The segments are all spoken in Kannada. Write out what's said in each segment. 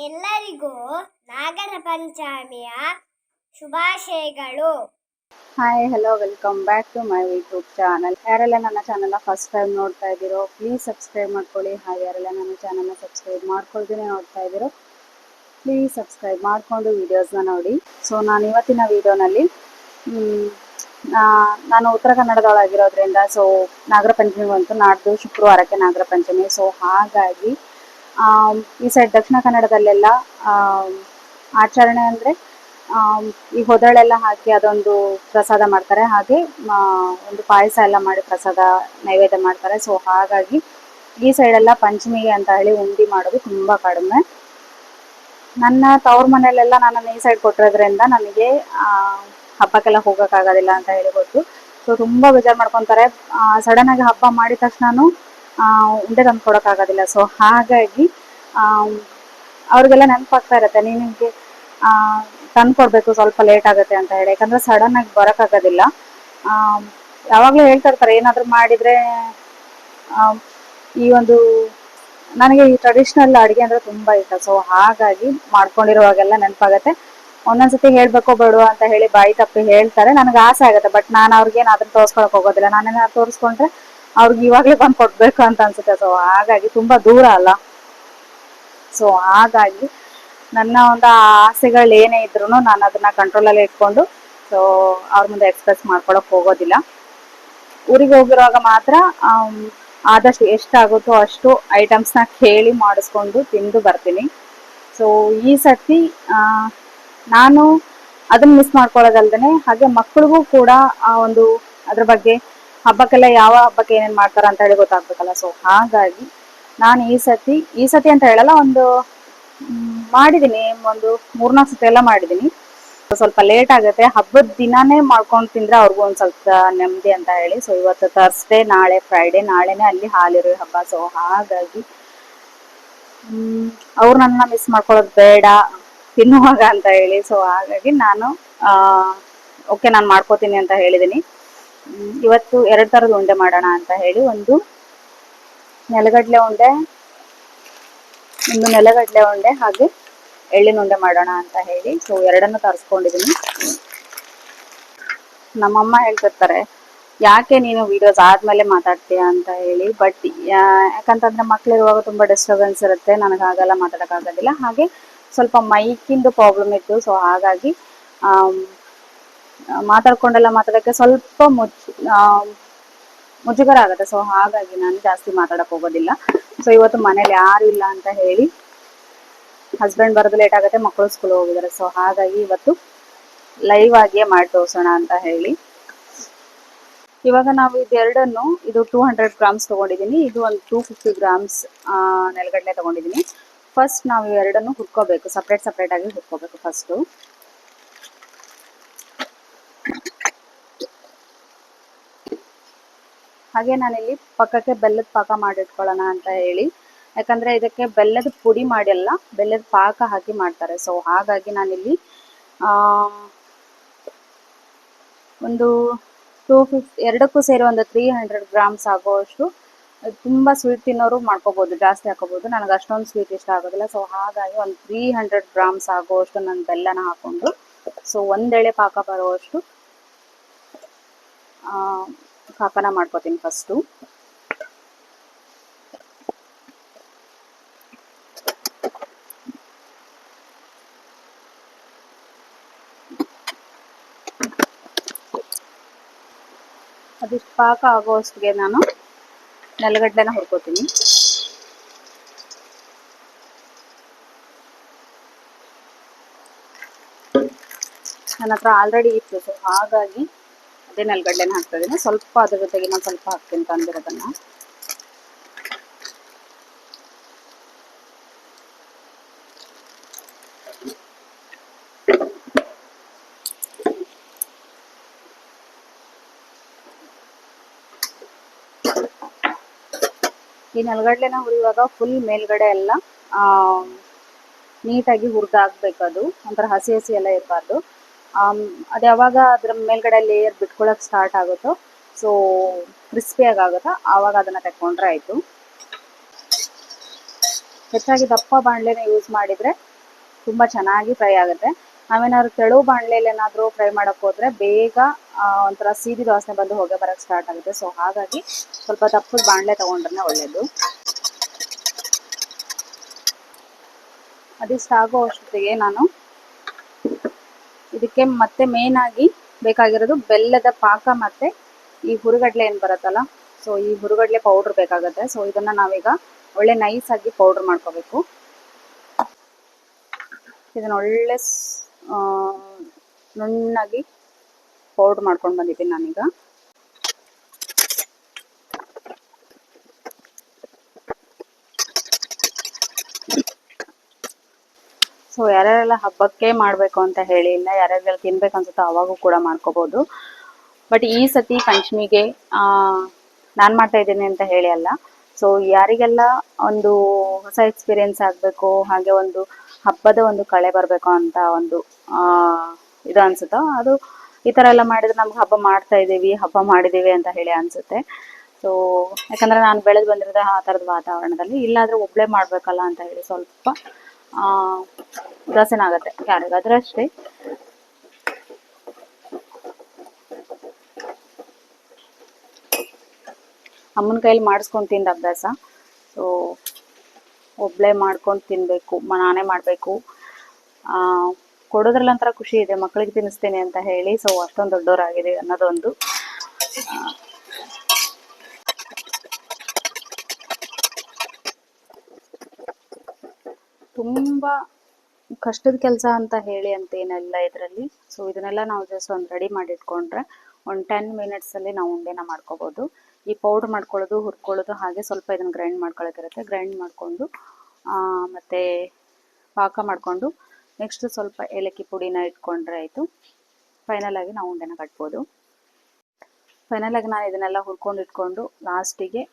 ಎಲ್ಲರಿಗೂ ನಾಗರ ಪಂಚಮಿಯ ಶುಭಾಶಯಗಳು. Hi, hello, welcome back to my YouTube channel. ಯಾರೆಲ್ಲ ನನ್ನ ಚಾನಲ್ನ ಫಸ್ಟ್ ಟೈಮ್ ನೋಡ್ತಾ ಇದ್ದೀರೋ ಪ್ಲೀಸ್ ಸಬ್ಸ್ಕ್ರೈಬ್ ಮಾಡ್ಕೊಳ್ಳಿ. ಹಾಗೆ ಯಾರೆಲ್ಲ ನನ್ನ ಚಾನಲ್ನ ಸಬ್ಸ್ಕ್ರೈಬ್ ಮಾಡ್ಕೊಳ್ದೇ ನೋಡ್ತಾ ಇದ್ದೀರೋ ಪ್ಲೀಸ್ ಸಬ್ಸ್ಕ್ರೈಬ್ ಮಾಡಿಕೊಂಡು ವೀಡಿಯೋಸ್ನ ನೋಡಿ. ಸೊ ನಾನು ಇವತ್ತಿನ ವೀಡಿಯೋನಲ್ಲಿ ನಾನು ಉತ್ತರ ಕನ್ನಡದೊಳಗಿರೋದ್ರಿಂದ ಸೊ ನಾಗರ ಪಂಚಮಿ ಬಂತು ನಾಡ್ದು ಶುಕ್ರವಾರಕ್ಕೆ ನಾಗರ ಪಂಚಮಿ. ಸೊ ಹಾಗಾಗಿ ಈ ಸೈಡ್ ದಕ್ಷಿಣ ಕನ್ನಡದಲ್ಲೆಲ್ಲ ಆಚರಣೆ ಅಂದರೆ ಈ ಹೊದಳೆಲ್ಲ ಹಾಕಿ ಅದೊಂದು ಪ್ರಸಾದ ಮಾಡ್ತಾರೆ. ಹಾಗೆ ಒಂದು ಪಾಯಸ ಎಲ್ಲ ಮಾಡಿ ಪ್ರಸಾದ ನೈವೇದ್ಯ ಮಾಡ್ತಾರೆ. ಸೊ ಹಾಗಾಗಿ ಈ ಸೈಡೆಲ್ಲ ಪಂಚಮಿಗೆ ಅಂತ ಹೇಳಿ ಉಂಡಿ ಮಾಡೋದು ತುಂಬ ಕಡಿಮೆ. ನನ್ನ ತವ್ರ ಮನೆಯಲ್ಲೆಲ್ಲ ನನ್ನನ್ನು ಈ ಸೈಡ್ ಕೊಟ್ಟಿರೋದ್ರಿಂದ ನನಗೆ ಹಬ್ಬಕ್ಕೆಲ್ಲ ಹೋಗೋಕ್ಕಾಗೋದಿಲ್ಲ ಅಂತ ಹೇಳಿ ಗೊತ್ತು. ಸೊ ತುಂಬ ಬೇಜಾರು ಮಾಡ್ಕೊತಾರೆ. ಸಡನ್ನಾಗಿ ಹಬ್ಬ ಮಾಡಿದ ತಕ್ಷಣ ಉಂಡೆ ತಂದು ಕೊಡೋಕ್ಕಾಗೋದಿಲ್ಲ. ಸೊ ಹಾಗಾಗಿ ಅವ್ರಿಗೆಲ್ಲ ನೆನಪಾಗ್ತಾ ಇರುತ್ತೆ, ನಿನಗೆ ತಂದು ಕೊಡಬೇಕು, ಸ್ವಲ್ಪ ಲೇಟ್ ಆಗುತ್ತೆ ಅಂತ ಹೇಳಿ. ಯಾಕಂದರೆ ಸಡನ್ನಾಗಿ ಬರೋಕ್ಕಾಗೋದಿಲ್ಲ. ಯಾವಾಗಲೂ ಹೇಳ್ತಾ ಇರ್ತಾರೆ ಏನಾದರೂ ಮಾಡಿದರೆ ಈ ಒಂದು ನನಗೆ ಈ ಟ್ರೆಡಿಷ್ನಲ್ ಅಡುಗೆ ಅಂದರೆ ತುಂಬ ಇಷ್ಟ. ಸೊ ಹಾಗಾಗಿ ಮಾಡ್ಕೊಂಡಿರುವಾಗೆಲ್ಲ ನೆನಪಾಗತ್ತೆ. ಒಂದೊಂದ್ಸತಿ ಹೇಳಬೇಕೋ ಬೇಡ ಅಂತ ಹೇಳಿ ಬಾಯಿ ತಪ್ಪಿ ಹೇಳ್ತಾರೆ. ನನಗೆ ಆಸೆ ಆಗುತ್ತೆ, ಬಟ್ ನಾನು ಅವ್ರಿಗೇನು ಅದನ್ನು ತೋರಿಸ್ಕೊಳಕ್ಕೆ ಹೋಗೋದಿಲ್ಲ. ನಾನೇನಾದ್ರು ತೋರಿಸ್ಕೊಂಡ್ರೆ ಅವ್ರಿಗೆ ಇವಾಗಲೇ ಬಂದು ಕೊಡಬೇಕು ಅಂತ ಅನ್ಸುತ್ತೆ. ಸೊ ಹಾಗಾಗಿ ತುಂಬ ದೂರ ಅಲ್ಲ. ಸೊ ಹಾಗಾಗಿ ನನ್ನ ಒಂದು ಆಸೆಗಳು ಏನೇ ಇದ್ರೂ ನಾನು ಅದನ್ನು ಕಂಟ್ರೋಲಲ್ಲಿ ಇಟ್ಕೊಂಡು ಸೊ ಅವ್ರ ಮುಂದೆ ಎಕ್ಸ್ಪ್ರೆಸ್ ಮಾಡ್ಕೊಳಕ್ಕೆ ಹೋಗೋದಿಲ್ಲ. ಊರಿಗೆ ಹೋಗಿರುವಾಗ ಮಾತ್ರ ಆದಷ್ಟು ಎಷ್ಟಾಗುತ್ತೋ ಅಷ್ಟು ಐಟಮ್ಸ್ನ ಕೇಳಿ ಮಾಡಿಸ್ಕೊಂಡು ತಿಂದು ಬರ್ತೀನಿ. ಸೊ ಈ ಸತಿ ನಾನು ಅದನ್ನು ಮಿಸ್ ಮಾಡ್ಕೊಳ್ಳೋದಲ್ದೇ ಹಾಗೆ ಮಕ್ಕಳಿಗೂ ಕೂಡ ಒಂದು ಅದ್ರ ಬಗ್ಗೆ ಹಬ್ಬಕ್ಕೆಲ್ಲ ಯಾವ ಹಬ್ಬಕ್ಕೆ ಏನೇನು ಮಾಡ್ತಾರೆ ಅಂತ ಹೇಳಿ ಗೊತ್ತಾಗ್ಬೇಕಲ್ಲ. ಸೊ ಹಾಗಾಗಿ ನಾನು ಈ ಸತಿ ಅಂತ ಹೇಳಲ್ಲ, ಒಂದು ಮಾಡಿದ್ದೀನಿ, ಒಂದು 3-4 ಸತಿ ಎಲ್ಲ ಮಾಡಿದ್ದೀನಿ. ಸ್ವಲ್ಪ ಲೇಟ್ ಆಗುತ್ತೆ. ಹಬ್ಬದ ದಿನಾನೇ ಮಾಡ್ಕೊಂಡು ತಿಂದರೆ ಅವ್ರಿಗೂ ಒಂದು ಸ್ವಲ್ಪ ನೆಮ್ಮದಿ ಅಂತ ಹೇಳಿ. ಸೊ ಇವತ್ತು ಥರ್ಸ್ಡೇ, ನಾಳೆ ಫ್ರೈಡೇ, ನಾಳೆನೇ ಅಲ್ಲಿ ಹಾಲಿರೋ ಹಬ್ಬ. ಸೊ ಹಾಗಾಗಿ ಅವ್ರು ನನ್ನ ಮಿಸ್ ಮಾಡ್ಕೊಳ್ಳೋದು ಬೇಡ ತಿನ್ನುವಾಗ ಅಂತ ಹೇಳಿ. ಸೊ ಹಾಗಾಗಿ ನಾನು ಓಕೆ ನಾನು ಮಾಡ್ಕೋತೀನಿ ಅಂತ ಹೇಳಿದ್ದೀನಿ. ಇವತ್ತು 2 ಥರದ ಉಂಡೆ ಮಾಡೋಣ ಅಂತ ಹೇಳಿ, ಒಂದು ನೆಲಗಡಲೆ ಉಂಡೆ ಹಾಗೆ ಎಳ್ಳಿನ ಉಂಡೆ ಮಾಡೋಣ ಅಂತ ಹೇಳಿ. ಸೊ ಎರಡನ್ನು ತರಿಸ್ಕೊಂಡಿದ್ದೀನಿ. ನಮ್ಮಮ್ಮ ಹೇಳ್ತಿರ್ತಾರೆ ಯಾಕೆ ನೀನು ವಿಡಿಯೋಸ್ ಆದಮೇಲೆ ಮಾತಾಡ್ತೀಯ ಅಂತ ಹೇಳಿ. ಬಟ್ ಯಾಕಂತಂದರೆ ಮಕ್ಕಳಿರುವಾಗ ತುಂಬ ಡಿಸ್ಟರ್ಬೆನ್ಸ್ ಇರುತ್ತೆ, ನನಗಾಗಲ್ಲ, ಮಾತಾಡೋಕ್ಕಾಗೋದಿಲ್ಲ. ಹಾಗೆ ಸ್ವಲ್ಪ ಮೈಕಿಂದು ಪ್ರಾಬ್ಲಮ್ ಇತ್ತು. ಸೊ ಹಾಗಾಗಿ ಮಾತಾಡೋಕ್ಕೆ ಸ್ವಲ್ಪ ಮುಜುಗರ ಆಗುತ್ತೆ. ಸೊ ಹಾಗಾಗಿ ನಾನು ಜಾಸ್ತಿ ಮಾತಾಡೋಕೆ ಹೋಗೋದಿಲ್ಲ. ಸೊ ಇವತ್ತು ಮನೇಲಿ ಯಾರು ಇಲ್ಲ ಅಂತ ಹೇಳಿ, ಹಸ್ಬೆಂಡ್ ಬರೋದು ಲೇಟ್ ಆಗುತ್ತೆ, ಮಕ್ಕಳು ಸ್ಕೂಲ್ ಹೋಗಿದ್ದಾರೆ. ಸೊ ಹಾಗಾಗಿ ಇವತ್ತು ಲೈವ್ ಆಗಿಯೇ ಮಾಡಿ ತೋರಿಸೋಣ ಅಂತ ಹೇಳಿ. ಇವಾಗ ನಾವು ಇದೆರಡನ್ನು, ಇದು 200 ಗ್ರಾಮ್ಸ್ ತೊಗೊಂಡಿದ್ದೀನಿ, ಇದು ಒಂದು 250 ಗ್ರಾಮ್ಸ್ ನೆಲಗಡಲೆ ತೊಗೊಂಡಿದ್ದೀನಿ. ಫಸ್ಟ್ ನಾವು ಎರಡನ್ನು ಹುರ್ಕೋಬೇಕು, ಸಪ್ರೇಟಾಗಿ ಹುರ್ಕೋಬೇಕು ಫಸ್ಟು. ಹಾಗೆ ನಾನಿಲ್ಲಿ ಪಕ್ಕಕ್ಕೆ ಬೆಲ್ಲದ ಪಾಕ ಮಾಡಿಟ್ಕೊಳ್ಳೋಣ ಅಂತ ಹೇಳಿ. ಯಾಕಂದರೆ ಇದಕ್ಕೆ ಬೆಲ್ಲದ ಪುಡಿ ಮಾಡಿಲ್ಲ, ಬೆಲ್ಲದ ಪಾಕ ಹಾಕಿ ಮಾಡ್ತಾರೆ. ಸೊ ಹಾಗಾಗಿ ನಾನಿಲ್ಲಿ ಒಂದು 250 ಎರಡಕ್ಕೂ ಸೇರಿ ಒಂದು 300 ಗ್ರಾಮ್ಸ್ ಆಗೋಷ್ಟು. ತುಂಬ ಸ್ವೀಟ್ ತಿನ್ನೋರು ಮಾಡ್ಕೋಬೋದು, ಜಾಸ್ತಿ ಹಾಕೋಬೋದು. ನನಗೆ ಅಷ್ಟೊಂದು ಸ್ವೀಟ್ ಇಷ್ಟ ಆಗೋದಿಲ್ಲ. ಸೊ ಹಾಗಾಗಿ ಒಂದು 300 ಗ್ರಾಮ್ಸ್ ಆಗೋಷ್ಟು ನಾನು ಬೆಲ್ಲನ ಹಾಕ್ಕೊಂಡು ಸೊ ಒಂದೆಳೆ ಪಾಕ ಬರುವಷ್ಟು ಪಾಕನ ಮಾಡ್ಕೋತೀನಿ ಫಸ್ಟು. ಅದಿಷ್ಟು ಪಾಕ ಆಗೋಷ್ಟಿಗೆ ನಾನು ನೆಲಗಡ್ಲೆನ ಹುರ್ಕೋತೀನಿ. ನನ್ನ ಹತ್ರ ಆಲ್ರೆಡಿ ಇತ್ತು. ಸೊ ಹಾಗಾಗಿ ಅದೇ ನೆಲಗಡ್ಲೆನ ಹಾಕ್ತಾ ಇದ್ದೀನಿ. ಸ್ವಲ್ಪ ಅದ್ರ ಜೊತೆಗೆ ನಾನು ಸ್ವಲ್ಪ ಹಾಕ್ತೀನಿ ತಂದಿರೋದನ್ನು. ಈ ನೆಲಗಡ್ಲೆನ ಹುರಿಯುವಾಗ ಫುಲ್ ಮೇಲ್ಗಡೆ ಎಲ್ಲ ನೀಟಾಗಿ ಹುರಿದಾಗಬೇಕು. ಅದು ಒಂಥರ ಹಸಿ ಎಲ್ಲ ಇರಬಾರ್ದು. ಅದು ಯಾವಾಗ ಅದರ ಮೇಲ್ಗಡೆ ಲೇಯರ್ ಬಿಟ್ಕೊಳ್ಳೋಕೆ ಸ್ಟಾರ್ಟ್ ಆಗುತ್ತೋ, ಸೊ ಕ್ರಿಸ್ಪಿಯಾಗಿ ಆಗುತ್ತೋ, ಆವಾಗ ಅದನ್ನು ತೆಕ್ಕೊಂಡ್ರೆ ಆಯಿತು. ಹೆಚ್ಚಾಗಿ ದಪ್ಪ ಬಾಣಲೆನ ಯೂಸ್ ಮಾಡಿದರೆ ತುಂಬ ಚೆನ್ನಾಗಿ ಫ್ರೈ ಆಗುತ್ತೆ. ನಾವೇನಾದ್ರು ತೆಳು ಬಾಣಲೆಯಲ್ಲಿ ಏನಾದರೂ ಫ್ರೈ ಮಾಡೋಕ್ಕೆ ಹೋದರೆ ಬೇಗ ಒಂಥರ ಸೀದಿದ ವಾಸನೆ ಬಂದು ಹೊಗೆ ಬರೋಕ್ಕೆ ಸ್ಟಾರ್ಟ್ ಆಗುತ್ತೆ. ಸೊ ಹಾಗಾಗಿ ಸ್ವಲ್ಪ ದಪ್ಪದ ಬಾಣಲೆ ತೊಗೊಂಡ್ರೆ ಒಳ್ಳೆಯದು. ಅದಿಷ್ಟು ಆಗೋ ಅಷ್ಟೊತ್ತಿಗೆ ನಾನು ಇದಕ್ಕೆ ಮತ್ತೆ ಮೇನ್ ಆಗಿ ಬೇಕಾಗಿರೋದು ಬೆಲ್ಲದ ಪಾಕ ಮತ್ತು ಈ ಹುರುಗಡ್ಲೆ ಏನು ಬರುತ್ತಲ್ಲ, ಸೊ ಈ ಹುರುಗಡ್ಲೆ ಪೌಡ್ರ್ ಬೇಕಾಗುತ್ತೆ. ಸೊ ಇದನ್ನು ನಾವೀಗ ಒಳ್ಳೆ ನೈಸಾಗಿ ಪೌಡ್ರ್ ಮಾಡ್ಕೋಬೇಕು. ಇದನ್ನು ಒಳ್ಳೆ ನುಣ್ಣಾಗಿ ಪೌಡ್ರ್ ಮಾಡ್ಕೊಂಡು ಬಂದಿದ್ದೀನಿ ನಾನೀಗ. ಸೊ ಯಾರ್ಯಾರೆಲ್ಲ ಹಬ್ಬಕ್ಕೆ ಮಾಡಬೇಕು ಅಂತ ಹೇಳಿ ಇಲ್ಲ, ಯಾರ್ಯಾರೆಲ್ಲ ತಿನ್ಬೇಕು ಅನ್ಸುತ್ತೋ ಅವಾಗೂ ಕೂಡ ಮಾಡ್ಕೋಬೋದು. ಬಟ್ ಈ ಸತಿ ಪಂಚಮಿಗೆ ನಾನು ಮಾಡ್ತಾ ಇದ್ದೀನಿ ಅಂತ ಹೇಳಿ ಅಲ್ಲ, ಸೊ ಯಾರಿಗೆಲ್ಲ ಒಂದು ಹೊಸ ಎಕ್ಸ್ಪೀರಿಯೆನ್ಸ್ ಆಗಬೇಕು, ಹಾಗೆ ಒಂದು ಹಬ್ಬದ ಒಂದು ಕಳೆ ಬರಬೇಕು ಅಂತ ಒಂದು ಇದು ಅನ್ಸುತ್ತೋ, ಅದು ಈ ಥರ ಎಲ್ಲ ಮಾಡಿದ್ರೆ ನಮ್ಗೆ ಹಬ್ಬ ಮಾಡ್ತಾ ಇದ್ದೀವಿ, ಹಬ್ಬ ಮಾಡಿದ್ದೀವಿ ಅಂತ ಹೇಳಿ ಅನಿಸುತ್ತೆ. ಸೊ ಯಾಕಂದರೆ ನಾನು ಬೆಳೆದು ಬಂದಿರೋದೇ ಆ ಥರದ ವಾತಾವರಣದಲ್ಲಿ. ಇಲ್ಲಾದರೆ ಒಬ್ಬಳೇ ಮಾಡಬೇಕಲ್ಲ ಅಂತ ಹೇಳಿ ಸ್ವಲ್ಪ ಉದಾಸೀನ ಆಗುತ್ತೆ ಯಾರಿಗಾದ್ರೂ ಅಷ್ಟೇ. ಅಮ್ಮನ ಕೈಯಲ್ಲಿ ಮಾಡಿಸ್ಕೊಂಡು ತಿಂದ ಅಭ್ಯಾಸ. ಸೊ ಒಬ್ಬಳೇ ಮಾಡ್ಕೊಂಡು ತಿನ್ನಬೇಕು, ನಾನೇ ಮಾಡಬೇಕು, ಕೊಡೋದ್ರಲ್ಲಿ ಒಂಥರ ಖುಷಿ ಇದೆ, ಮಕ್ಕಳಿಗೆ ತಿನ್ನಿಸ್ತೀನಿ ಅಂತ ಹೇಳಿ. ಸೊ ಅಷ್ಟೊಂದು ದೊಡ್ಡವರಾಗಿದೆ ಅನ್ನೋದೊಂದು. ತುಂಬ ಕಷ್ಟದ ಕೆಲಸ ಅಂತ ಹೇಳಿ ಅಂತೇನೆಲ್ಲ ಇದರಲ್ಲಿ. ಸೊ ಇದನ್ನೆಲ್ಲ ನಾವು ಜಸ್ಟ್ ಒಂದು ರೆಡಿ ಮಾಡಿ ಇಟ್ಕೊಂಡ್ರೆ ಒಂದು 10 ಮಿನಿಟ್ಸಲ್ಲಿ ನಾವು ಉಂಡೆನ ಮಾಡ್ಕೋಬೋದು. ಈ ಪೌಡ್ರ್ ಮಾಡ್ಕೊಳ್ಳೋದು, ಹುರ್ಕೊಳ್ಳೋದು, ಹಾಗೆ ಸ್ವಲ್ಪ ಇದನ್ನು ಗ್ರೈಂಡ್ ಮಾಡ್ಕೊಳ್ಳೋದಿರುತ್ತೆ. ಗ್ರೈಂಡ್ ಮಾಡಿಕೊಂಡು ಮತ್ತು ಪಾಕ ಮಾಡಿಕೊಂಡು ನೆಕ್ಸ್ಟ್ ಸ್ವಲ್ಪ ಏಲಕ್ಕಿ ಪುಡಿನ ಇಟ್ಕೊಂಡ್ರೆ ಆಯಿತು. ಫೈನಲಾಗಿ ನಾವು ಉಂಡೆನ ಕಟ್ಬೋದು. ಫೈನಲಾಗಿ ನಾನು ಇದನ್ನೆಲ್ಲ ಹುರ್ಕೊಂಡು ಇಟ್ಕೊಂಡು ಲಾಸ್ಟಿಗೆ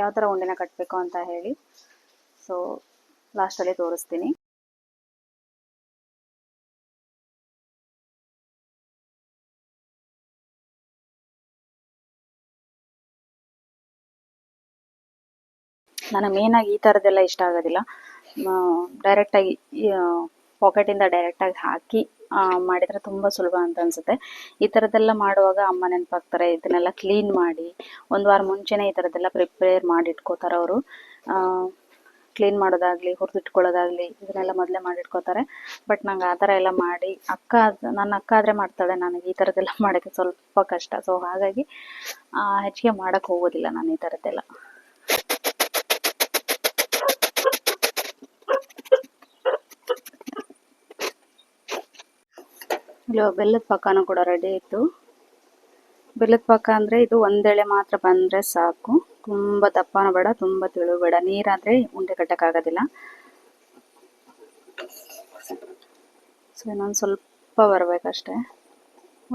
ಯಾವ ಥರ ಉಂಡೆನ ಕಟ್ಟಬೇಕು ಅಂತ ಹೇಳಿ ಸೊ ಲಾಸ್ಟಲ್ಲಿ ತೋರಿಸ್ತೀನಿ. ನನಗೆ ಮೇನಾಗಿ ಈ ಥರದ್ದೆಲ್ಲ ಇಷ್ಟ ಆಗೋದಿಲ್ಲ. ಡೈರೆಕ್ಟಾಗಿ ಪಾಕೆಟಿಂದ ಡೈರೆಕ್ಟಾಗಿ ಹಾಕಿ ಮಾಡಿದರೆ ತುಂಬ ಸುಲಭ ಅಂತ ಅನಿಸುತ್ತೆ. ಈ ಥರದ್ದೆಲ್ಲ ಮಾಡುವಾಗ ಅಮ್ಮ ನೆನಪಾಗ್ತಾರೆ. ಇದನ್ನೆಲ್ಲ ಕ್ಲೀನ್ ಮಾಡಿ ಒಂದು ವಾರ ಮುಂಚೆನೇ ಈ ಥರದ್ದೆಲ್ಲ ಪ್ರಿಪೇರ್ ಮಾಡಿ ಇಟ್ಕೋತಾರೆ ಅವರು. ಕ್ಲೀನ್ ಮಾಡೋದಾಗಲಿ, ಹುರಿದಿಟ್ಕೊಳ್ಳೋದಾಗಲಿ ಇದನ್ನೆಲ್ಲ ಮೊದಲೇ ಮಾಡಿಟ್ಕೋತಾರೆ. ಬಟ್ ನಂಗೆ ಆ ಥರ ಎಲ್ಲ ಮಾಡಿ ನನ್ನ ಅಕ್ಕ ಆದರೆ ಮಾಡ್ತಾಳೆ, ನನಗೆ ಈ ಥರದ್ದೆಲ್ಲ ಮಾಡೋಕ್ಕೆ ಸ್ವಲ್ಪ ಕಷ್ಟ. ಸೊ ಹಾಗಾಗಿ ಹೆಚ್ಚಿಗೆ ಮಾಡೋಕ್ಕೆ ಹೋಗೋದಿಲ್ಲ ನಾನು ಈ ಥರದ್ದೆಲ್ಲ. ಇಲ್ಲಿ ಬೆಲ್ಲದ ಪಾಕನೂ ಕೂಡ ರೆಡಿ ಇತ್ತು. ಬೆಲ್ಲದ ಪಾಕ ಅಂದರೆ ಇದು ಒಂದೆಳೆ ಮಾತ್ರ ಬಂದರೆ ಸಾಕು, ತುಂಬ ದಪ್ಪನೂ ಬೇಡ, ತುಂಬ ತೆಳು ಬೇಡ. ನೀರಾದರೆ ಉಂಡೆ ಕಟ್ಟೋಕ್ಕಾಗೋದಿಲ್ಲ. ಸೊ ಇನ್ನೊಂದು ಸ್ವಲ್ಪ ಬರಬೇಕಷ್ಟೆ.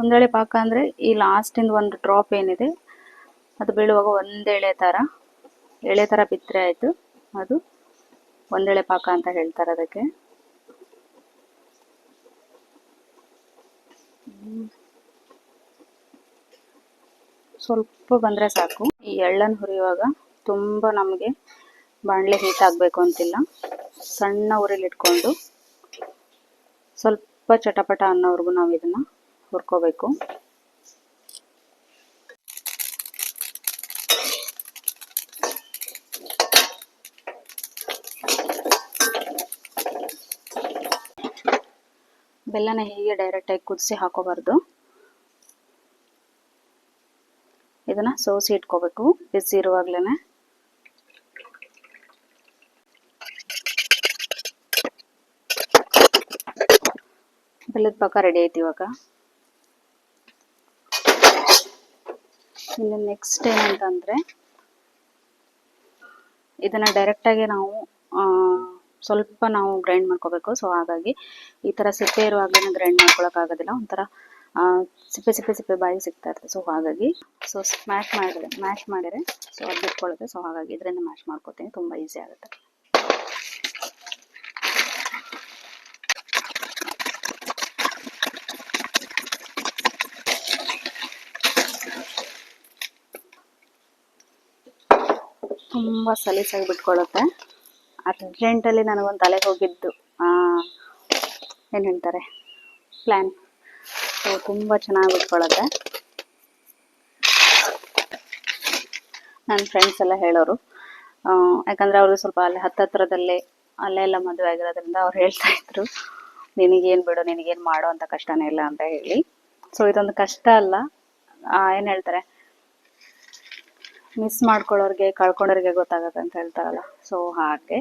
ಒಂದೆಳೆ ಪಾಕ ಅಂದರೆ ಈ ಲಾಸ್ಟಿಂದ ಒಂದು ಡ್ರಾಪ್ ಏನಿದೆ ಅದು ಬೀಳುವಾಗ ಒಂದೆಳೆ ಥರ ಬಿದ್ದರೆ ಆಯಿತು. ಅದು ಒಂದೆಳೆ ಪಾಕ ಅಂತ ಹೇಳ್ತಾರೆ ಅದಕ್ಕೆ. ಸ್ವಲ್ಪ ಬಂದರೆ ಸಾಕು. ಈ ಎಳ್ಳನ್ನು ಹುರಿಯುವಾಗ ತುಂಬ ನಮಗೆ ಬಾಣಲೆ ಹೀಟ್ ಆಗಬೇಕು ಅಂತಿಲ್ಲ. ಸಣ್ಣ ಉರಿಲಿಟ್ಕೊಂಡು ಸ್ವಲ್ಪ ಚಟಪಟ ಅನ್ನೋವರೆಗೂ ನಾವು ಇದನ್ನು ಹುರ್ಕೋಬೇಕು. ಬೆಲ್ಲನ ಹೀಗೆ ಡೈರೆಕ್ಟಾಗಿ ಕುದಿಸಿ ಹಾಕೋಬಾರ್ದು, ಇದನ್ನ ಸೋಸಿ ಇಟ್ಕೋಬೇಕು ಬಿಸಿ ಇರುವಾಗ್ಲೇ. ಬೆಲ್ಲದ ಪಾಕ ರೆಡಿ ಆಯ್ತು ಇವಾಗ. ಇನ್ನು ನೆಕ್ಸ್ಟ್ ಏನಂತಂದ್ರೆ ಇದನ್ನ ಡೈರೆಕ್ಟಾಗಿ ನಾವು ಸ್ವಲ್ಪ ನಾವು ಗ್ರೈಂಡ್ ಮಾಡ್ಕೋಬೇಕು. ಸೊ ಹಾಗಾಗಿ ಈ ಥರ ಸಿಪ್ಪೆ ಇರುವಾಗಲೇ ಗ್ರೈಂಡ್ ಮಾಡ್ಕೊಳಕ್ಕಾಗೋದಿಲ್ಲ, ಒಂಥರ ಸಿಪ್ಪೆ ಬಾಯಿಗೆ ಸಿಗ್ತಾ ಇರ್ತದೆ. ಸೊ ಹಾಗಾಗಿ ಮ್ಯಾಶ್ ಮಾಡಿದ್ರೆ ಸೊ ಅದು ಬಿಟ್ಕೊಳ್ಳುತ್ತೆ. ಸೊ ಹಾಗಾಗಿ ಇದರಿಂದ ಮ್ಯಾಶ್ ಮಾಡ್ಕೊತೀನಿ, ತುಂಬ ಈಸಿ ಆಗುತ್ತೆ. ತುಂಬ ಸಲೀಸಾಗಿ ಬಿಟ್ಕೊಳ್ಳುತ್ತೆ. ಅರ್ಜೆಂಟಲ್ಲಿ ನನಗೊಂದು ತಲೆಗೆ ಹೋಗಿದ್ದು ಏನು ಹೇಳ್ತಾರೆ ಪ್ಲ್ಯಾನ್. ಸೊ ತುಂಬ ಚೆನ್ನಾಗಿ ಉಟ್ಕೊಳ್ಳುತ್ತೆ. ನನ್ನ ಫ್ರೆಂಡ್ಸ್ ಎಲ್ಲ ಹೇಳೋರು, ಯಾಕಂದರೆ ಅವರು ಸ್ವಲ್ಪ ಅಲ್ಲಿ ಹತ್ತತ್ರದಲ್ಲೇ ಅಲ್ಲೇ ಎಲ್ಲ ಮದುವೆ ಆಗಿರೋದ್ರಿಂದ ಅವ್ರು ಹೇಳ್ತಾ ಇದ್ರು ನಿನಗೇನು ಬಿಡು, ನಿನಗೇನು ಮಾಡೋ ಅಂತ ಕಷ್ಟನೇ ಇಲ್ಲ ಅಂತ ಹೇಳಿ. ಸೊ ಇದೊಂದು ಕಷ್ಟ ಅಲ್ಲ, ಏನು ಹೇಳ್ತಾರೆ ಮಿಸ್ ಮಾಡ್ಕೊಳ್ಳೋರಿಗೆ ಕಳ್ಕೊಂಡೋರಿಗೆ ಗೊತ್ತಾಗತ್ತೆ ಅಂತ ಹೇಳ್ತಾರಲ್ಲ. ಸೊ ಹಾಗೆ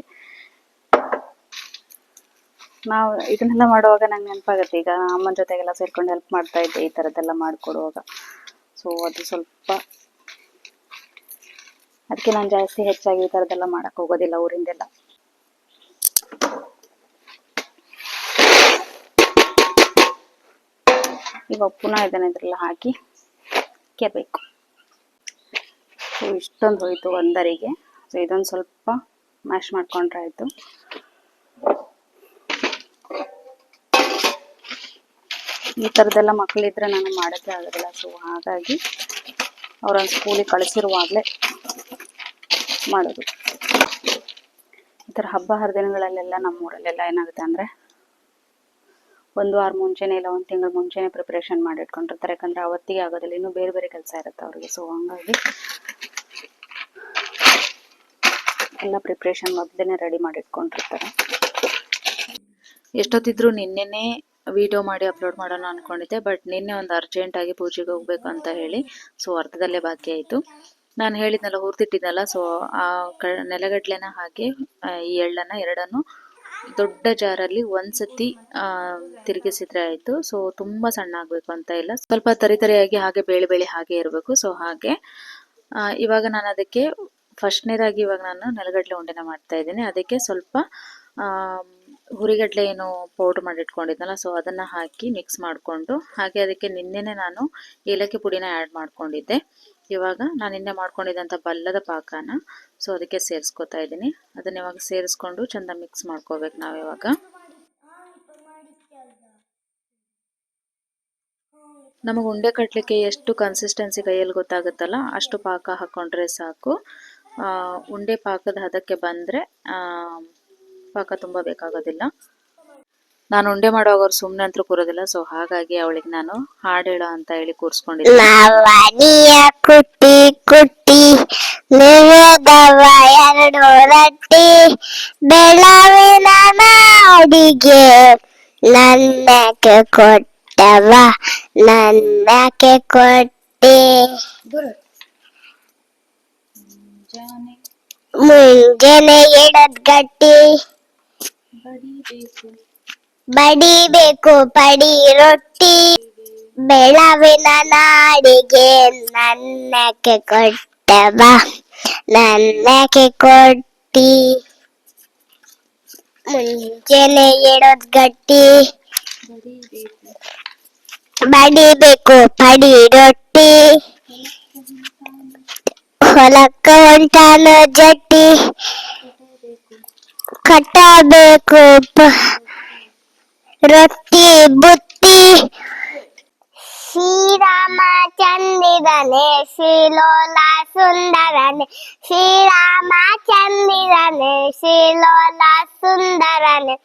ನಾವು ಇದನ್ನೆಲ್ಲ ಮಾಡುವಾಗ ನಂಗೆ ನೆನಪಾಗತ್ತೆ, ಈಗ ಅಮ್ಮನ ಜೊತೆಗೆಲ್ಲ ಸೇರ್ಕೊಂಡು ಹೆಲ್ಪ್ ಮಾಡ್ತಾ ಇದ್ದೆ ಈ ಥರದ್ದೆಲ್ಲ ಮಾಡಿಕೊಡುವಾಗ. ಸೊ ಅದು ಸ್ವಲ್ಪ ಅದಕ್ಕೆ ನಾನು ಜಾಸ್ತಿ ಹೆಚ್ಚಾಗಿ ಈ ಥರದ್ದೆಲ್ಲ ಮಾಡೋಕ್ಕೆ ಹೋಗೋದಿಲ್ಲ ಊರಿಂದೆಲ್ಲ. ಇವಾಗ ಪುನಃ ಇದನ್ನ ಇದ್ರೆಲ್ಲ ಹಾಕಿ ಕೆರ್ಬೇಕು. ಸೊ ಇಷ್ಟೊಂದು ಹೋಯ್ತು ಒಂದರಿಗೆ. ಸೊ ಇದೊಂದು ಸ್ವಲ್ಪ ಮ್ಯಾಶ್ ಮಾಡ್ಕೊಂಡ್ರೆ ಆಯಿತು. ಈ ಥರದ್ದೆಲ್ಲ ಮಕ್ಕಳಿದ್ರೆ ನಾನು ಮಾಡೋಕ್ಕೆ ಆಗೋದಿಲ್ಲ. ಸೊ ಹಾಗಾಗಿ ಅವ್ರನ್ನ ಸ್ಕೂಲಿಗೆ ಕಳಿಸಿರುವಾಗಲೇ ಮಾಡೋದು. ಈ ಥರ ಹಬ್ಬ ಹರಿದಿನಗಳಲ್ಲೆಲ್ಲ ನಮ್ಮೂರಲ್ಲೆಲ್ಲ ಏನಾಗುತ್ತೆ ಅಂದರೆ ಒಂದು ವಾರ ಮುಂಚೆನೇ ಇಲ್ಲ ಒಂದು ತಿಂಗಳು ಮುಂಚೆನೇ ಪ್ರಿಪ್ರೇಷನ್ ಮಾಡಿಟ್ಕೊಂಡಿರ್ತಾರೆ. ಯಾಕಂದರೆ ಅವತ್ತಿಗೆ ಆಗೋದಿಲ್ಲ, ಇನ್ನೂ ಬೇರೆ ಬೇರೆ ಕೆಲಸ ಇರುತ್ತೆ ಅವ್ರಿಗೆ. ಸೊ ಹಂಗಾಗಿ ಎಲ್ಲ ಪ್ರಿಪ್ರೇಷನ್ ಮೊದಲೇ ರೆಡಿ ಮಾಡಿಟ್ಕೊಂಡಿರ್ತಾರೆ. ಎಷ್ಟೊತ್ತಿದ್ರು ನಿನ್ನೆನೇ ವಿಡಿಯೋ ಮಾಡಿ ಅಪ್ಲೋಡ್ ಮಾಡೋಣ ಅಂದ್ಕೊಂಡಿದ್ದೆ, ಬಟ್ ನಿನ್ನೆ ಒಂದು ಅರ್ಜೆಂಟಾಗಿ ಪೂಜೆಗೆ ಹೋಗ್ಬೇಕು ಅಂತ ಹೇಳಿ ಸೊ ಅರ್ಧದಲ್ಲೇ ಬಾಕಿ ಆಯಿತು. ನಾನು ಹೇಳಿದ್ನಲ್ಲ ಹುರಿದಿಟ್ಟಿದ್ನಲ್ಲ, ಸೊ ಆ ನೆಲಗಡ್ಲೆನ ಹಾಗೆ ಈ ಎಳ್ಳನ್ನು ಎರಡನ್ನು ದೊಡ್ಡ ಜಾರಲ್ಲಿ ಒಂದ್ಸತಿ ತಿರುಗಿಸಿದ್ರೆ ಆಯಿತು. ಸೊ ತುಂಬ ಸಣ್ಣ ಆಗಬೇಕು ಅಂತ ಇಲ್ಲ, ಸ್ವಲ್ಪ ತರಿತರಿಯಾಗಿ ಹಾಗೆ ಬೇಳೆ ಬೇಳೆ ಹಾಗೆ ಇರಬೇಕು. ಸೊ ಹಾಗೆ ಇವಾಗ ನಾನು ಅದಕ್ಕೆ ಫಸ್ಟ್ನೇದಾಗಿ ಇವಾಗ ನಾನು ನೆಲಗಡಲೆ ಉಂಡೆನ ಮಾಡ್ತಾ ಇದ್ದೀನಿ. ಅದಕ್ಕೆ ಸ್ವಲ್ಪ ಹುರಿಗಡಲೆ ಏನು ಪೌಡ್ರ್ ಮಾಡಿಟ್ಕೊಂಡಿದ್ನಲ್ಲ, ಸೊ ಅದನ್ನು ಹಾಕಿ ಮಿಕ್ಸ್ ಮಾಡಿಕೊಂಡು, ಹಾಗೆ ಅದಕ್ಕೆ ನಿನ್ನೆನೆ ನಾನು ಏಲಕ್ಕಿ ಪುಡಿನ ಆ್ಯಡ್ ಮಾಡ್ಕೊಂಡಿದ್ದೆ. ಇವಾಗ ನಾನು ನಿನ್ನೆ ಮಾಡ್ಕೊಂಡಿದ್ದಂಥ ಬೆಲ್ಲದ ಪಾಕನ ಸೊ ಅದಕ್ಕೆ ಸೇರಿಸ್ಕೊತಾ ಇದ್ದೀನಿ. ಅದನ್ನ ಇವಾಗ ಸೇರಿಸ್ಕೊಂಡು ಚೆಂದ ಮಿಕ್ಸ್ ಮಾಡ್ಕೋಬೇಕು ನಾವು. ಇವಾಗ ನಮಗೆ ಉಂಡೆ ಕಟ್ಟಲಿಕ್ಕೆ ಎಷ್ಟು ಕನ್ಸಿಸ್ಟೆನ್ಸಿ ಕೈಯಲ್ಲಿ ಗೊತ್ತಾಗುತ್ತಲ್ಲ ಅಷ್ಟು ಪಾಕ ಹಾಕ್ಕೊಂಡ್ರೆ ಸಾಕು. ಉಂಡೆ ಪಾಕದ ಹದಕ್ಕೆ ಬಂದರೆ ಪಾಕ ತುಂಬ ಬೇಕಾಗೋದಿಲ್ಲ. ನಾನು ಉಂಡೆ ಮಾಡುವಾಗ ಅವ್ರು ಸುಮ್ಮನೆ ಅಂತೂ ಕೂರೋದಿಲ್ಲ. ಸೊ ಹಾಗಾಗಿ ಅವಳಿಗೆ ನಾನು ಹಾಡು ಹೇಳೋ ಅಂತ ಹೇಳಿ ಕೂರಿಸ್ಕೊಂಡಿದ್ದೆ. ಕುಟ್ಟಿ ಕುಟ್ಟಿ ನೆನೆದವ ಎರಡು ರೊಟ್ಟಿ ಬೆಳವಿನ ನಾಡಿಗೆ ನನ್ನಕ್ಕೆ ಕೊಟ್ಟವ ನನ್ನಕ್ಕೆ ಕೊಟ್ಟಿ ಮುಂಜಾನೆ ಎಡದ್ ಗಟ್ಟಿ ಬಡಿಬೇಕು ಪಡಿ ರೊಟ್ಟಿ ಬೆಳವಿನ ನಾಡಿಗೆ ನನ್ನಕ್ಕೆ ಕೊಟ್ಟವ ನನ್ನಕ್ಕೆ ಕೊಟ್ಟಿ ಮುಂಜಾನೆ ಎಡದ್ ಗಟ್ಟಿ ಬಡಿಬೇಕು ಪಡಿ ರೊಟ್ಟಿ ಹೊಲಕ್ಕ ಹೊಂಟಾನ ಜಟ್ಟಿ ಕಟ್ಟಬೇಕು ರೊಟ್ಟಿ ಬುತ್ತಿ ಶ್ರೀರಾಮ ಚಂದಿರನೆ ಶ್ರೀಲೋಲ ಸುಂದರನೆ ಶ್ರೀರಾಮ ಚಂದಿರನೆ ಶ್ರೀಲೋಲ ಸುಂದರನೆ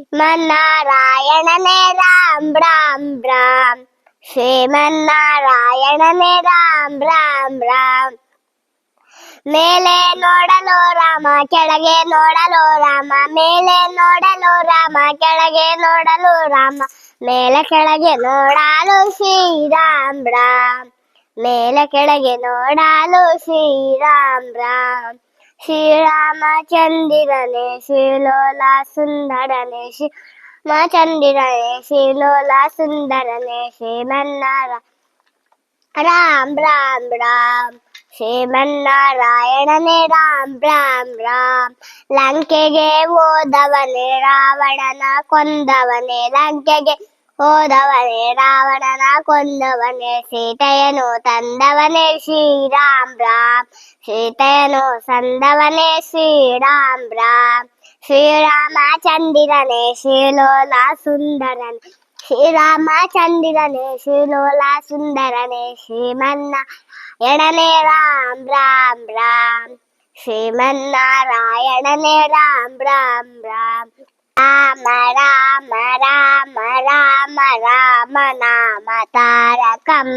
ಶ್ರೀಮನ್ನಾರಾಯಣನೇ ರಾಮ್ ರಾಮ್ ರಾಮ್ ಶ್ರೀಮನ್ನಾರಾಯಣನೇ ರಾಮ್ ರಾಮ್ ರಾಮ್ ಮೇಲೆ ನೋಡಲು ರಾಮ ಕೆಳಗೆ ನೋಡಲು ರಾಮ ಮೇಲೆ ನೋಡಲು ರಾಮ ಕೆಳಗೆ ನೋಡಲು ರಾಮ ಮೇಲೆ ಕೆಳಗೆ ನೋಡಲು ಶ್ರೀರಾಮ್ ರಾಮ್ ಮೇಲೆ ಕೆಳಗೆ ನೋಡಲು ಶ್ರೀರಾಮ್ ರಾಮ್ ಶ್ರೀರಾಮಚಂದಿರನೆ ಶ್ರೀಲೋಲ ಸುಂದರನೆ ಶ್ರೀರಾಮಚಂದಿರನೆ ಶ್ರೀಲೋಲ ಸುಂದರನೆ ಶ್ರೀಮನ್ನಾರಾಯಣ ರಾಮ್ ರಾಮ್ ರಾಮ್ ಶ್ರೀಮನ್ನಾರಾಯಣನೇ ರಾಮ್ ರಾಮ್ ರಾಮ್ ಲಂಕೆಗೆ ಹೋದವನೇ ರಾವಣನ ಕೊಂದವನೇ ಲಂಕೆಗೆ ಹೋದವನೇ ರಾವಣನ ಕೊಂದವನೇ ಸೀತೆಯನ್ನು ತಂದವನೇ ಶ್ರೀರಾಮ್ ರಾಮ್ ಸೀತೆಯನ್ನು ಸಂದವನೇ ಶ್ರೀರಾಮ್ ರಾಮ್ ಶ್ರೀರಾಮಚಂದಿರನೆ ಶ್ರೀಲೋಲ ಸುಂದರನೆ ಶ್ರೀರಾಮಚಂದಿರನೆ ಶ್ರೀಲೋಲ ಸುಂದರನೆ ಶ್ರೀಮನ್ನಾರಾಯಣನೇ ರಾಮ್ ರಾಮ್ ರಾಮ್ ಶ್ರೀಮನ್ನಾರಾಯಣನೇ ರಾಮ್ ರಾಮ್ ರಾಮ್. ರಾಮ ರಾಮ ರಾಮ ರಾಮ ರಾಮ ನಾಮ ತಾರಕಂ.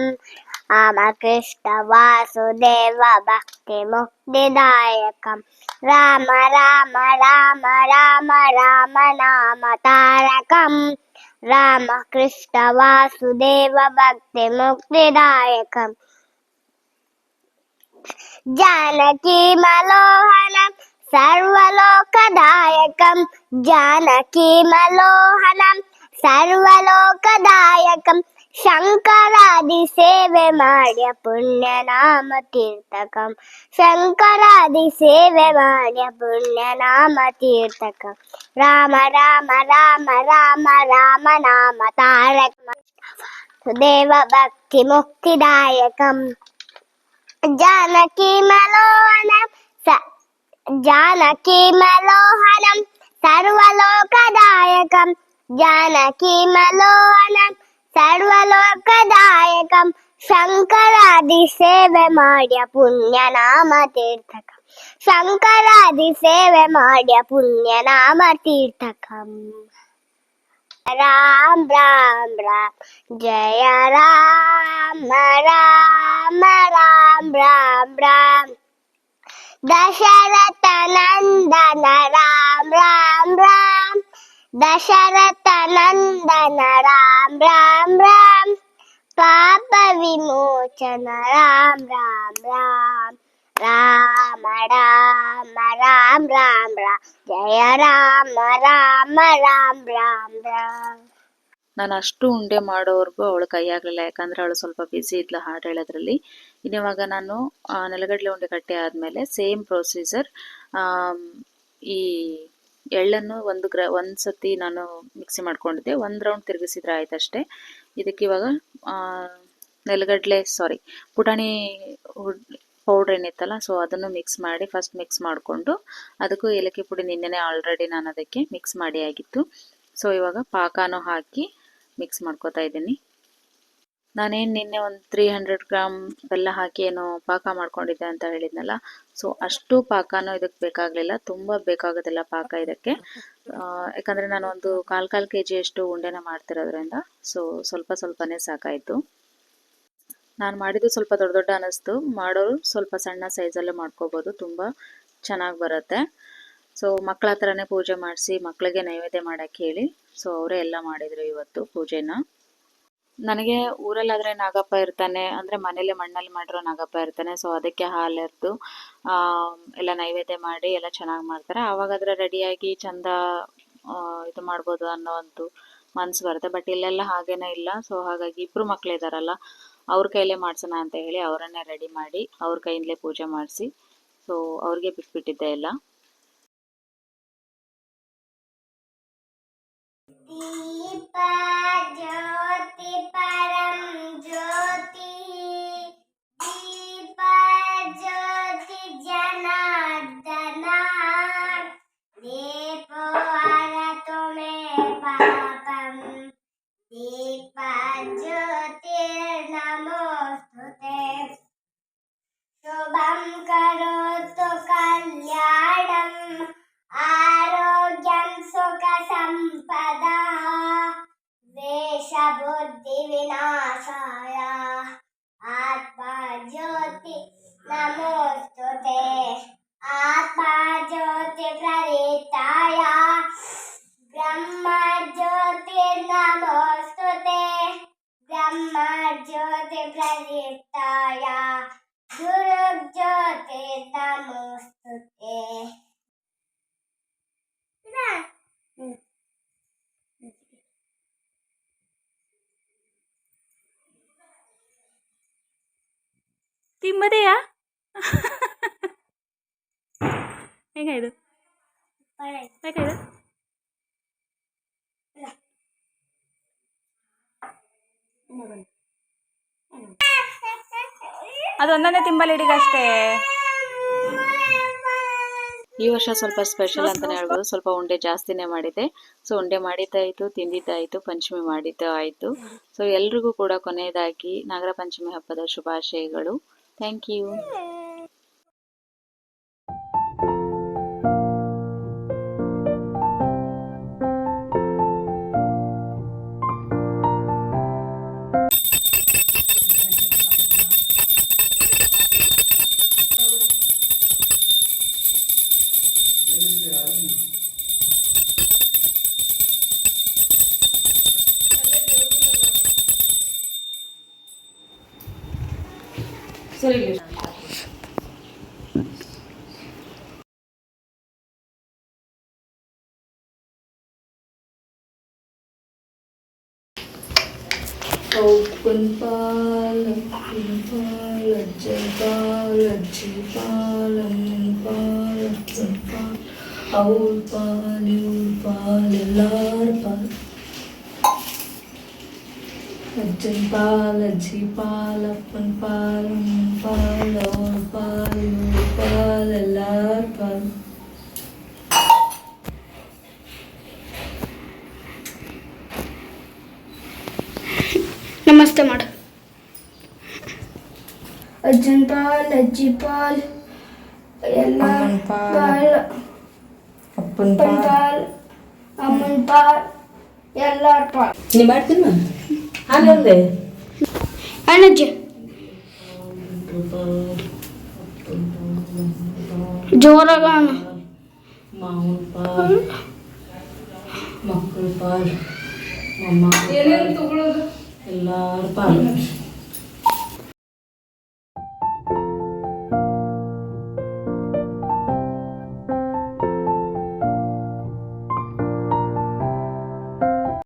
ರಾಮ ಕೃಷ್ಣ ವಾಸುದೇವ ಭಕ್ತಿ ಮುಕ್ತಿದಾಯಕಂ. ರಾಮ ರಾಮ ರಾಮ ರಾಮ ರಾಮ ನಾಮ ತಾರಕಂ. ರಾಮ ಕೃಷ್ಣ ವಾಸುದೇವ ಭಕ್ತಿ ಮುಕ್ತಿದಾಯಕಂ. जानकी मनोहरं सर्वलोकदायकं. जानकी मनोहरं सर्वलोकदायकं. ಶಂಕರಾದಿ ಸೇವೆ ಮಾಡ್ಯ ಪುಣ್ಯನಾಮ ತೀರ್ಥಕಂ. ಶಂಕರಾದಿ ಸೇವೆ ಮಾಡ್ಯ ಪುಣ್ಯನಾಮ ತೀರ್ಥಕಂ. ರಾಮ ರಾಮ ರಾಮ ರಾಮ ರಾಮ ನಾಮ ತಾರಕಂ. ದೇವ ಭಕ್ತಿ ಮುಕ್ತಿದಾಯಕಂ. जानकी मनोहरं जानकी मनोहरं सर्वलोकदायकं. जानकी मनोहरं सर्वलोकदायकं. शंकरादि सेवे ಮಾಡ್ಯ ಪುಣ್ಯನಾಮ ತೀರ್ಥಕಂ. ಶಂಕರಾದಿ ಸೇವೆ ಮಾಡ್ಯ ಪುಣ್ಯನಾಮ ತೀರ್ಥಕಂ. राम राम राम जय राम राम राम राम राम. दशरथ नंदन राम राम राम. दशरथ नंदन राम राम राम. पाप विमोचन राम राम राम. राम राम राम राम राम जय राम राम राम राम राम. ನಾನು ಅಷ್ಟು ಉಂಡೆ ಮಾಡೋವರೆಗೂ ಅವಳು ಕೈ ಆಗಲಿಲ್ಲ, ಯಾಕಂದರೆ ಅವಳು ಸ್ವಲ್ಪ ಬ್ಯುಸಿ ಇದ್ಲು ಹಾಡು ಹೇಳೋದ್ರಲ್ಲಿ. ಇನ್ನಿವಾಗ ನಾನು ನೆಲಗಡಲೆ ಉಂಡೆ ಕಟ್ಟೆ ಆದಮೇಲೆ ಸೇಮ್ ಪ್ರೊಸೀಜರ್, ಈ ಎಳ್ಳನ್ನು ಒಂದು ಸತಿ ನಾನು ಮಿಕ್ಸಿ ಮಾಡ್ಕೊಂಡಿದ್ದೆ, 1 ರೌಂಡ್ ತಿರುಗಿಸಿದ್ರೆ ಆಯ್ತು ಅಷ್ಟೇ. ಇದಕ್ಕೆ ಇವಾಗ ಪುಟಾಣಿ ಪೌಡ್ರ್ ಏನಿತ್ತಲ್ಲ, ಸೊ ಅದನ್ನು ಫಸ್ಟ್ ಮಿಕ್ಸ್ ಮಾಡಿಕೊಂಡು ಅದಕ್ಕೂ ಏಲಕ್ಕಿ ಪುಡಿ ನಿನ್ನೆನೆ ಆಲ್ರೆಡಿ ನಾನು ಅದಕ್ಕೆ ಮಿಕ್ಸ್ ಮಾಡಿ ಆಗಿತ್ತು. ಸೊ ಇವಾಗ ಪಾಕನೂ ಹಾಕಿ ಮಿಕ್ಸ್ ಮಾಡ್ಕೋತಾ ಇದ್ದೀನಿ. ನಾನೇನು ನಿನ್ನೆ ಒಂದು 300 ಗ್ರಾಮ್ ಬೆಲ್ಲ ಹಾಕಿ ಏನೋ ಪಾಕ ಮಾಡ್ಕೊಂಡಿದ್ದೆ ಅಂತ ಹೇಳಿದ್ನಲ್ಲ, ಸೊ ಅಷ್ಟು ಪಾಕನೂ ಇದಕ್ಕೆ ಬೇಕಾಗಲಿಲ್ಲ, ತುಂಬ ಬೇಕಾಗೋದಿಲ್ಲ ಪಾಕ ಇದಕ್ಕೆ. ಯಾಕಂದರೆ ನಾನು ಒಂದು 1/4 kg ಅಷ್ಟು ಉಂಡೆನ ಮಾಡ್ತಿರೋದ್ರಿಂದ ಸೊ ಸ್ವಲ್ಪನೇ ಸಾಕಾಯಿತು. ನಾನು ಮಾಡಿದ್ದು ಸ್ವಲ್ಪ ದೊಡ್ಡ ಅನ್ನಿಸ್ತು, ಮಾಡೋರು ಸ್ವಲ್ಪ ಸಣ್ಣ ಸೈಜಲ್ಲೇ ಮಾಡ್ಕೋಬೋದು, ತುಂಬ ಚೆನ್ನಾಗಿ ಬರುತ್ತೆ. ಸೊ ಮಕ್ಕಳ ಹತ್ರನೇ ಪೂಜೆ ಮಾಡಿಸಿ ಮಕ್ಕಳಿಗೆ ನೈವೇದ್ಯ ಮಾಡೋಕ್ಕೆ ಹೇಳಿ ಸೊ ಅವರೇ ಎಲ್ಲ ಮಾಡಿದರು ಇವತ್ತು ಪೂಜೆನ. ನನಗೆ ಊರಲ್ಲಾದರೆ ನಾಗಪ್ಪ ಇರ್ತಾನೆ, ಅಂದರೆ ಮನೇಲೆ ಮಣ್ಣಲ್ಲಿ ಮಾಡಿರೋ ನಾಗಪ್ಪ ಇರ್ತಾನೆ, ಸೊ ಅದಕ್ಕೆ ಹಾಲೆರೆದು ಎಲ್ಲ ನೈವೇದ್ಯ ಮಾಡಿ ಎಲ್ಲ ಚೆನ್ನಾಗಿ ಮಾಡ್ತಾರೆ. ಆವಾಗಾದರೆ ರೆಡಿಯಾಗಿ ಚಂದ ಇದು ಮಾಡ್ಬೋದು ಅನ್ನೋ ಒಂದು ಮನಸ್ಸು ಬರುತ್ತೆ. ಬಟ್ ಇಲ್ಲೆಲ್ಲ ಹಾಗೇನೇ ಇಲ್ಲ. ಸೊ ಹಾಗಾಗಿ ಇಬ್ಬರು ಮಕ್ಕಳಿದಾರಲ್ಲ, ಅವ್ರ ಕೈಲೇ ಮಾಡ್ಸೋಣ ಅಂತ ಹೇಳಿ ಅವರನ್ನೇ ರೆಡಿ ಮಾಡಿ ಅವ್ರ ಕೈಯಿಂದಲೇ ಪೂಜೆ ಮಾಡಿಸಿ ಸೊ ಅವ್ರಿಗೆ ಬಿಟ್ಬಿಟ್ಟಿದ್ದೆ ಎಲ್ಲ. दीप ज्योति परम ज्योति. दीप ज्योति जनार्दन. दीपो हरतु मे पापम. दीप ज्योतिर्नमोस्तुते. शुभं करोतु कल्याणम्. आरोग्यं सुख संपदा. द्वेष बुद्धि विनाशाय. आत्मा ज्योति नमोस्तुते. आत्मा ज्योति प्रदीप्ताय. ब्रह्म ज्योतिर्नमोस्तुते. ब्रह्म ज्योति प्रदीप्ताय. गुरु ज्योतिर्नमोस्तुते. ತಿಮ್ಮದೆಯಾ ಹೆಂಗಾಯ್ತು ಬೇಕಾಯ್ತು? ಅದೊಂದನೇ ತಿಂಬಲಿಡಿಗಷ್ಟೇ. ಈ ವರ್ಷ ಸ್ವಲ್ಪ ಸ್ಪೆಷಲ್ ಅಂತಲೇ ಹೇಳ್ಬೋದು. ಸ್ವಲ್ಪ ಉಂಡೆ ಜಾಸ್ತಿನೇ ಮಾಡಿದ್ದೆ. ಸೊ ಉಂಡೆ ಮಾಡಿದ್ದಾಯಿತು, ತಿಂದಿದ್ದಾಯಿತು, ಪಂಚಮಿ ಮಾಡಿದ್ದು ಆಯಿತು. ಸೊ ಎಲ್ರಿಗೂ ಕೂಡ ಕೊನೆಯದಾಗಿ ನಾಗರ ಪಂಚಮಿ ಹಬ್ಬದ ಶುಭಾಶಯಗಳು. Thank you. ಸರಿ Open pal, ajjan pal, ajji pal, amman pal, ajjan pal, aul pal, iul pal, ellar pal. Ajjan pal, ajji pal, appan pal, amman pal, aul pal, iul pal, ellar pal. ನಮಸ್ತೆ ಮಾಡು. ಅಜ್ಜನ್ ಪಾಲ್, ಅಜ್ಜಿ ಪಾಲ್, ಎಲ್ಲ ಪಾಲ್, ಅಪ್ಪನ್ ಪಾಲ್, ಅಮ್ಮನ್ ಪಾಲ್, ಎಲ್ಲಾರ ಪಾಲ್. ನೀ ಮಾಡ್ತೀನಿ ಹಾಗೆ ಅಣ್ಣಜ್ಜಿ ಜೋರಾಗ ಮಾವನ ಪಾಲ್, ಮಕ್ಕಳ ಪಾಲ್, ಅಮ್ಮ ಏನೇನು ತಗೊಳ್ಳೋದು ಎಲ್ಲಾರ ಪಾಲ್.